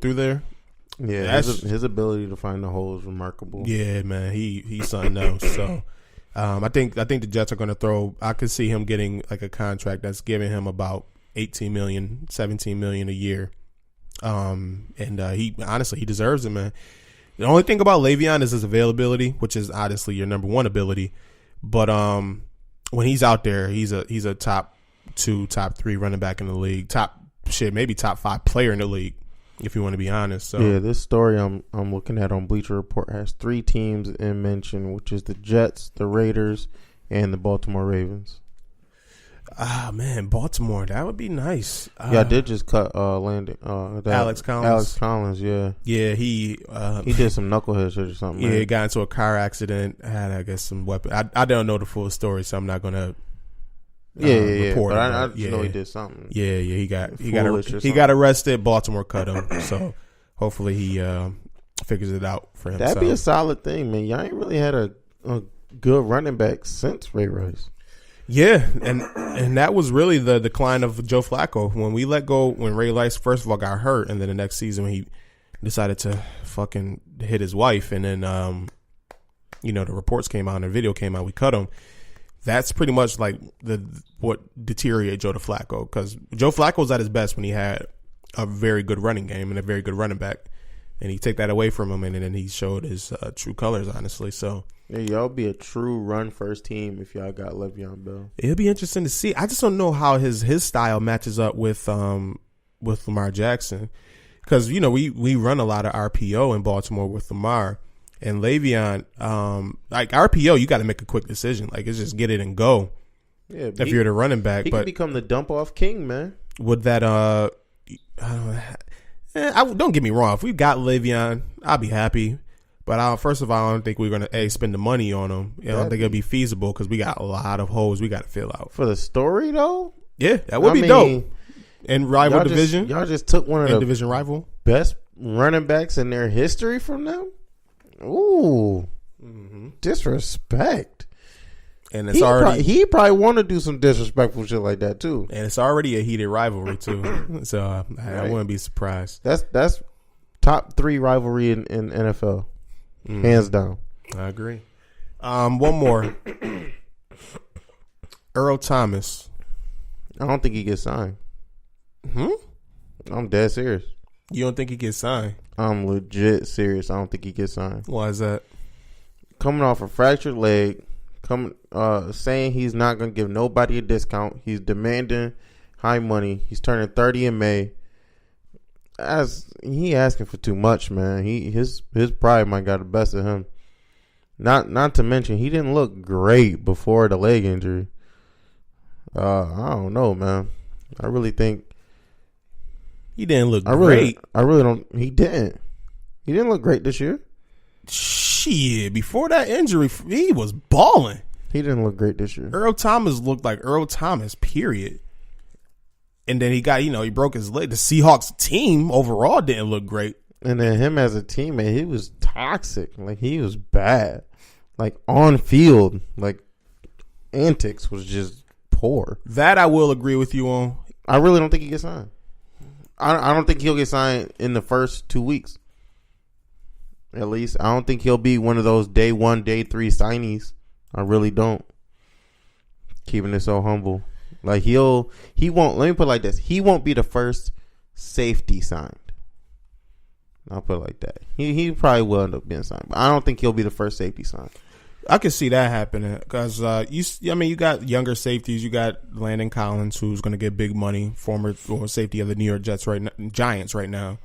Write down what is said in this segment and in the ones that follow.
through there. Yeah, his ability to find the hole is remarkable. Yeah, man, he's something else. So, I think the Jets are going to throw. I could see him getting like a contract that's giving him about $18 million, $17 million a year. And he honestly deserves it, man. The only thing about Le'Veon is his availability, which is honestly your number one ability. But when he's out there, he's a top 2, top 3 running back in the league. Maybe top 5 player in the league, if you want to be honest. So yeah, this story I'm looking at on Bleacher Report has 3 teams in mention, which is the Jets, the Raiders, and the Baltimore Ravens. Ah, man, Baltimore, that would be nice. I did just cut Alex Collins. Alex Collins, yeah. Yeah, he did some knucklehead shit or something. Yeah, man. He got into a car accident, had, I guess, some weapon. I don't know the full story, so I'm not going to report but it. I just know he did something. Yeah, he got arrested. Baltimore cut him, so hopefully he figures it out for himself. That'd be a solid thing, man. Y'all ain't really had a good running back since Ray Rice. Yeah, and that was really the decline of Joe Flacco. When Ray Rice first of all got hurt, and then the next season when he decided to fucking hit his wife, and then the reports came out and the video came out, we cut him. That's pretty much like what deteriorated Joe Flacco, because Joe Flacco was at his best when he had a very good running game and a very good running back, and he take that away from him, and then he showed his true colors, honestly. So. Yeah, y'all be a true run first team if y'all got Le'Veon Bell. It'll be interesting to see. I just don't know how his style matches up with Lamar Jackson, because we run a lot of RPO in Baltimore with Lamar and Le'Veon. Like RPO, you got to make a quick decision. Like it's just get it and go. Yeah, if you're the running back, he could become the dump off king, man. Would that don't get me wrong. If we got Le'Veon, I'll be happy. But first of all, I don't think we're going to spend the money on him. I don't think it'll be feasible because we got a lot of holes we got to fill out. For the story, though? Yeah, that would be dope. And rival division. Y'all just took one of the division rival best running backs in their history from them? Ooh. Disrespect. And it's he probably want to do some disrespectful shit like that, too. And it's already a heated rivalry, too. So I wouldn't be surprised. That's top 3 rivalry in NFL. Hands down. I agree. One more. Earl Thomas. I don't think he gets signed. I'm dead serious. You don't think he gets signed? I'm legit serious. I don't think he gets signed. Why is that? Coming off a fractured leg, saying he's not going to give nobody a discount. He's demanding high money. He's turning 30 in May. He asking for too much, man. His pride might got the best of him. Not to mention he didn't look great before the leg injury. I don't know, man. I really think he didn't look great. I really don't. He didn't. He didn't look great this year. Shit, before that injury, he was balling. He didn't look great this year. Earl Thomas looked like Earl Thomas, period. And then he got, he broke his leg. The Seahawks team overall didn't look great. And then him as a teammate, he was toxic. Like, he was bad. Like, on field, like, antics was just poor. That I will agree with you on. I really don't think he gets signed. I don't think he'll get signed in the first 2 weeks. At least. I don't think he'll be one of those day 1, day 3 signees. I really don't. Keeping it so humble. Like he won't, let me put it like this. He won't be the first safety signed. I'll put it like that. He probably will end up being signed, but I don't think he'll be the first safety signed. I could see that happening because you got younger safeties. You got Landon Collins, who's going to get big money, former safety of the New York Giants right now.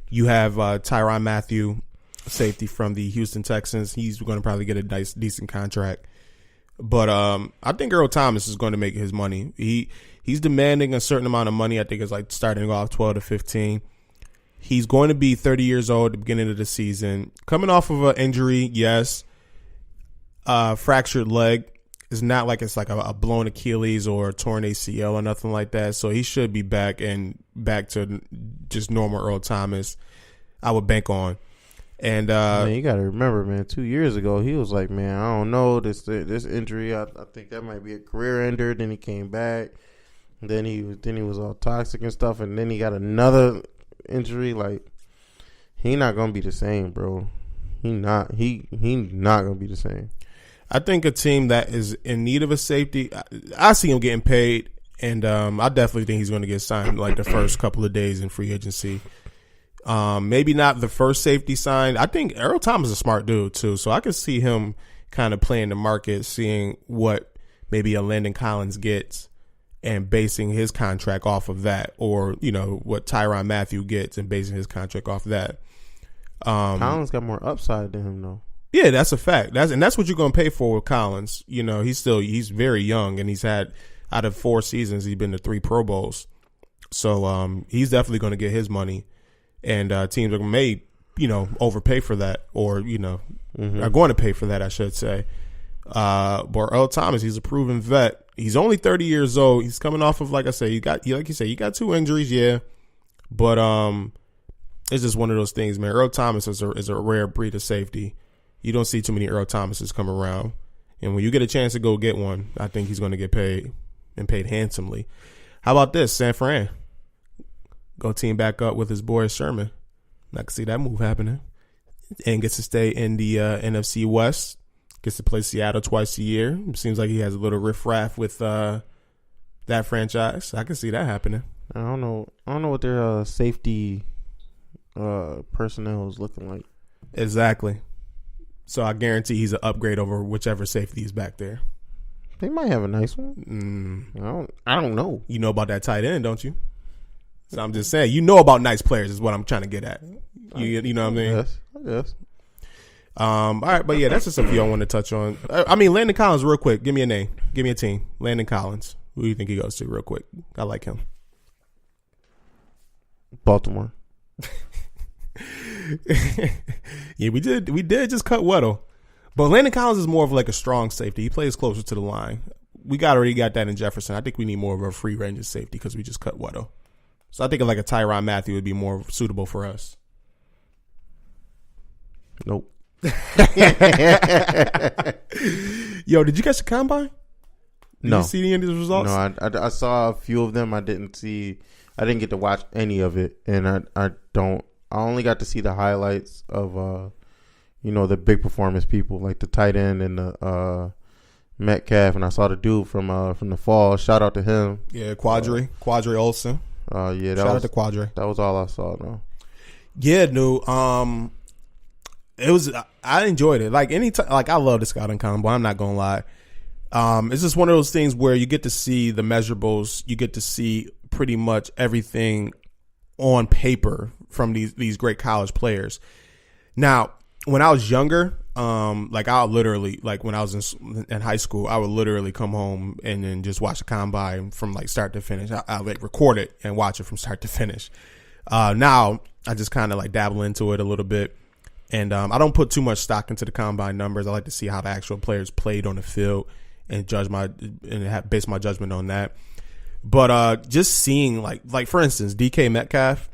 You have Tyrann Mathieu, safety from the Houston Texans. He's going to probably get a decent contract. But I think Earl Thomas is going to make his money. He's demanding a certain amount of money. I think it's like starting off 12 to 15. He's going to be 30 years old at the beginning of the season. Coming off of an injury, yes. Fractured leg. It's not like it's like a blown Achilles or a torn ACL or nothing like that. So he should be back to just normal Earl Thomas. I would bank on. And man, you got to remember, man, 2 years ago, he was like, man, I don't know, this injury, I think that might be a career ender. Then he came back. Then he was all toxic and stuff. And then he got another injury. Like, He not gonna be the same, bro. He not gonna be the same. I think a team that is in need of a safety, I see him getting paid, and I definitely think he's going to get signed like the first couple of days in free agency. Maybe not the first safety signed. I think Earl Thomas is a smart dude too, so I could see him kind of playing the market, seeing what maybe a Landon Collins gets and basing his contract off of that, or what Tyrann Mathieu gets and basing his contract off that. Collins got more upside than him though. Yeah, that's a fact. That's what you're going to pay for with Collins. He's very young, and he's had, out of 4 seasons, he's been to 3 Pro Bowls. So he's definitely going to get his money, and teams may overpay for that, or are going to pay for that, I should say. But Earl Thomas, he's a proven vet. He's only 30 years old. He's coming off of, like you got 2 injuries, yeah, but it's just one of those things, man. Earl Thomas is a rare breed of safety. You don't see too many Earl Thomases come around. And when you get a chance to go get one, I think he's going to get paid, and paid handsomely. How about this? San Fran. Go team back up with his boy Sherman. I can see that move happening. And gets to stay in the NFC West. Gets to play Seattle twice a year. It seems like he has a little riffraff with that franchise. I can see that happening. I don't know what their safety personnel is looking like. Exactly. So I guarantee he's an upgrade over whichever safety is back there. They might have a nice one. I don't know. You know about that tight end, don't you? So I'm just saying, about nice players is what I'm trying to get at. You know what I mean? Yes. I guess. All right, but yeah, that's just a few I want to touch on. I mean, Landon Collins, real quick. Give me a name. Give me a team. Landon Collins. Who do you think he goes to, real quick? I like him. Baltimore. Yeah, we did just cut Weddle, but Landon Collins is more of like a strong safety. He plays closer to the line. We already got that in Jefferson. I think we need more of a free range of safety because we just cut Weddle. So I think like a Tyrann Mathieu would be more suitable for us. Nope. Yo, did you catch the combine? No. Did you see any of these results? No, I saw a few of them. I didn't get to watch any of it, and I only got to see the highlights of the big performance people like the tight end and the Metcalf, and I saw the dude from the fall. Shout out to him. Yeah, Quadri Olsen. Yeah, shout out to Quadri. That was all I saw though. Yeah, no. It was. I enjoyed it. Like anytime, like I love the scouting combo. I'm not gonna lie. It's just one of those things where you get to see the measurables. You get to see pretty much everything on paper from these great college players. Now, when I was younger, like I literally, like when I was in high school, I would literally come home and then just watch the combine from like start to finish. I like record it and watch it from start to finish. Now I just kind of like dabble into it a little bit. And I don't put too much stock into the combine numbers. I like to see how the actual players played on the field and base my judgment on that. But just seeing like for instance, DK Metcalf,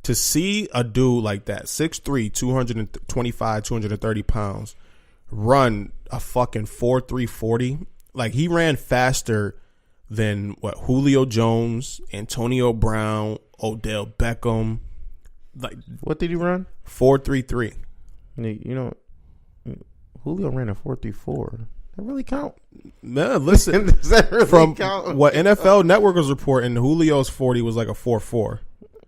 to see a dude like that, 6'3", 225, 230 pounds, run a fucking 4.3 40, like he ran faster than Julio Jones, Antonio Brown, Odell Beckham. Like, what did he run? 4.33. Julio ran a 4.34. That really count? No, listen. Does that really from count? What NFL Network was reporting, Julio's 40 was like a 4.4.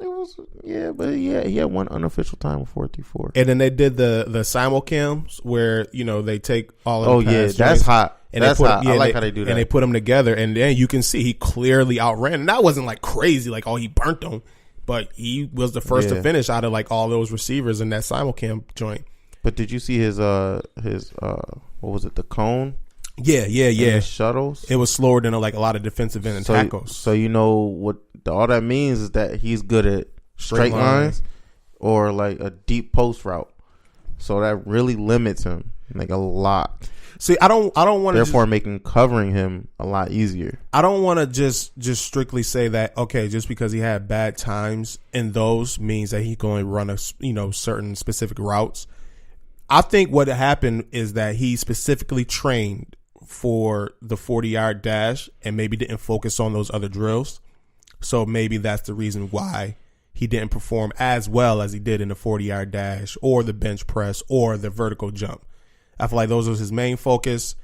It was, yeah, but yeah, he had one unofficial time of 4.34. And then they did the simulcams where they take all of the yeah, that's hot. And that's hot. I like how they do that. And they put them together, and then you can see he clearly outran. And that wasn't like crazy, like he burnt them. But he was the first to finish out of like all those receivers in that simulcam joint. But did you see his what was it, the cone? Yeah. His shuttles. It was slower than like a lot of defensive end and tackles. So what all that means is that he's good at straight lines or like a deep post route. So that really limits him like a lot. See, I don't want to therefore making covering him a lot easier. I don't want to just strictly say that just because he had bad times in those means that he's going to run certain specific routes. I think what happened is that he specifically trained for the 40-yard dash and maybe didn't focus on those other drills. So maybe that's the reason why he didn't perform as well as he did in the 40-yard dash or the bench press or the vertical jump. I feel like those was his main focus.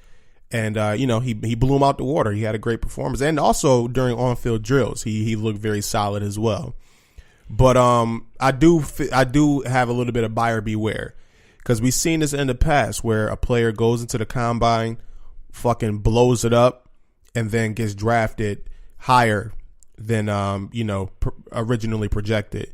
And, he blew him out the water. He had a great performance. And also during on-field drills, he looked very solid as well. But I do have a little bit of buyer beware, because we've seen this in the past where a player goes into the combine, fucking blows it up, and then gets drafted higher than originally projected.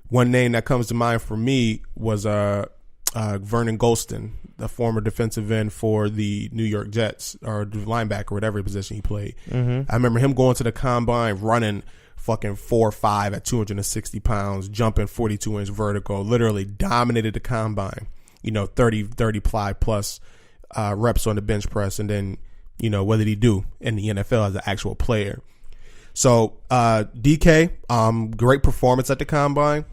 One name that comes to mind for me was Vernon Golston, the former defensive end for the New York Jets, or linebacker, whatever position he played. I remember him going to the combine running fucking 4.5 at 260 pounds, jumping 42-inch vertical, literally dominated the combine. 30 ply plus reps on the bench press, and then what did he do in the NFL as an actual player? So DK, great performance at the combine.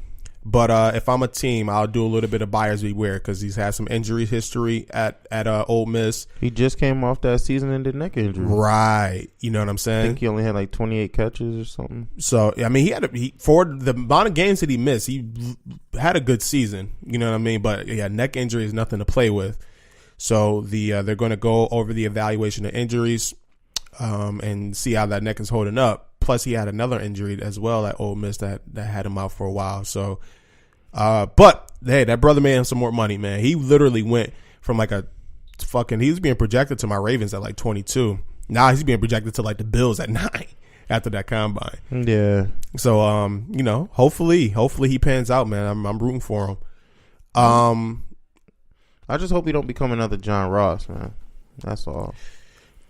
But if I'm a team, I'll do a little bit of buyer's beware, because he's had some injury history at Ole Miss. He just came off that season-ended neck injury. Right. You know what I'm saying? I think he only had like 28 catches or something. So, I mean, for the amount of games that he missed, he had a good season. You know what I mean? But, yeah, neck injury is nothing to play with. So, they're going to go over the evaluation of injuries and see how that neck is holding up. Plus, he had another injury as well at Ole Miss that had him out for a while. So, but hey, that brother made him some more money, man. He literally went from like he was being projected to my Ravens at like 22. Now he's being projected to like the Bills at 9 after that combine. Yeah. So, hopefully he pans out, man. I'm rooting for him. I just hope he don't become another John Ross, man. That's all.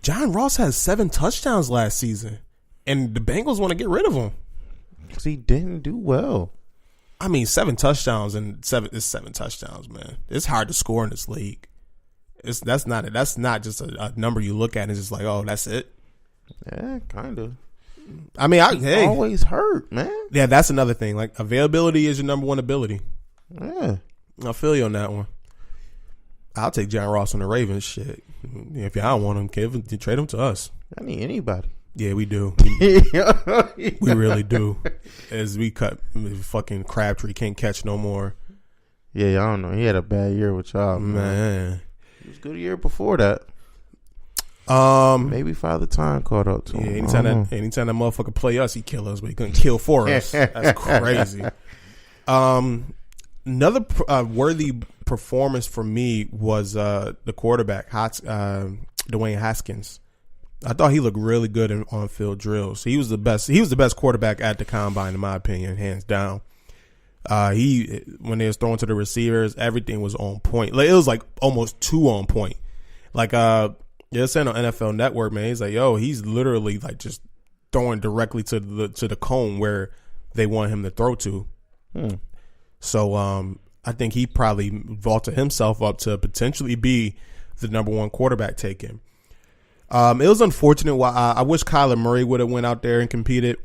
John Ross has 7 touchdowns last season, and the Bengals want to get rid of him because he didn't do well. I mean, 7 touchdowns and 7 touchdowns, man. It's hard to score in this league. That's not just a number you look at and it's just like, oh, that's it. Yeah, kind of. I mean, he always hurt, man. Yeah, that's another thing. Like, availability is your number one ability. Yeah, I feel you on that one. I'll take John Ross on the Ravens. Shit, if y'all want him, trade him to us. I need anybody. Yeah, we do. We really do. As we cut fucking Crabtree can't catch no more. Yeah, I don't know. He had a bad year with y'all, man. It was a good year before that. Maybe Father Time caught up to him. Yeah, anytime that motherfucker play us, he kill us, but he couldn't kill for us. That's crazy. Another worthy performance for me was the quarterback, Dwayne Haskins. I thought he looked really good in on-field drills. He was the best. He was the best quarterback at the combine, in my opinion, hands down. When they was throwing to the receivers, everything was on point. Like, it was like almost too on point. Like they're saying on NFL Network, man, he's like, yo, he's literally like just throwing directly to the cone where they want him to throw to. So I think he probably vaulted himself up to potentially be the number one quarterback taken. It was unfortunate. I wish Kyler Murray would have went out there and competed,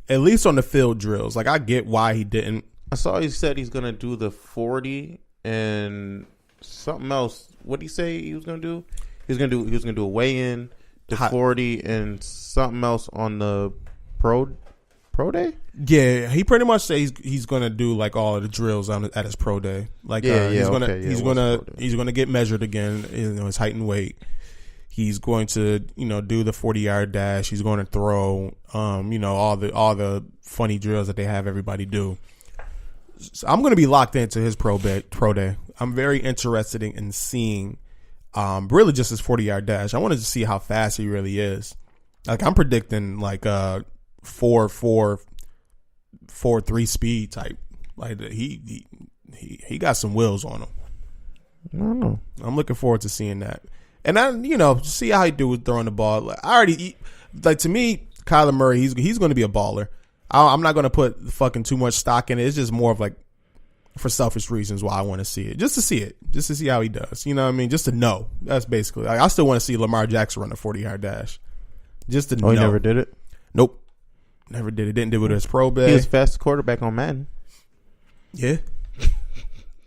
at least on the field drills. Like, I get why he didn't. I saw he said he's gonna do the 40 and something else. What did he say he was gonna do? He was gonna do a weigh-in, the 40, and something else on the pro day. Yeah, he pretty much says he's gonna do like all of the drills at his pro day. Like, he's gonna get measured again. His height and weight. He's going to, do the 40-yard dash. He's going to throw, all the funny drills that they have everybody do. So I'm going to be locked into his pro day. I'm very interested in seeing, really just his 40-yard dash. I wanted to see how fast he really is. Like, I'm predicting like 4.3 speed type. Like, he got some wheels on him. I don't know. I'm looking forward to seeing that. And I, see how he do with throwing the ball. Like, to me, Kyler Murray, he's going to be a baller. I'm not going to put fucking too much stock in it. It's just more of like for selfish reasons why I want to see it, just to see how he does. You know what I mean? Just to know. That's basically. Like, I still want to see Lamar Jackson run a 40-yard dash, just to know. He never did it. Nope, never did it. Didn't do it as pro day. He was fastest quarterback on Madden. Yeah.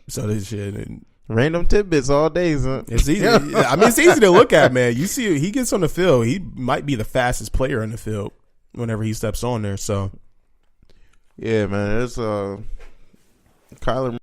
So this shit. Random tidbits all day, son. It's easy. I mean, it's easy to look at, man. You see, he gets on the field. He might be the fastest player in the field whenever he steps on there. So, Yeah, man. It's Kyler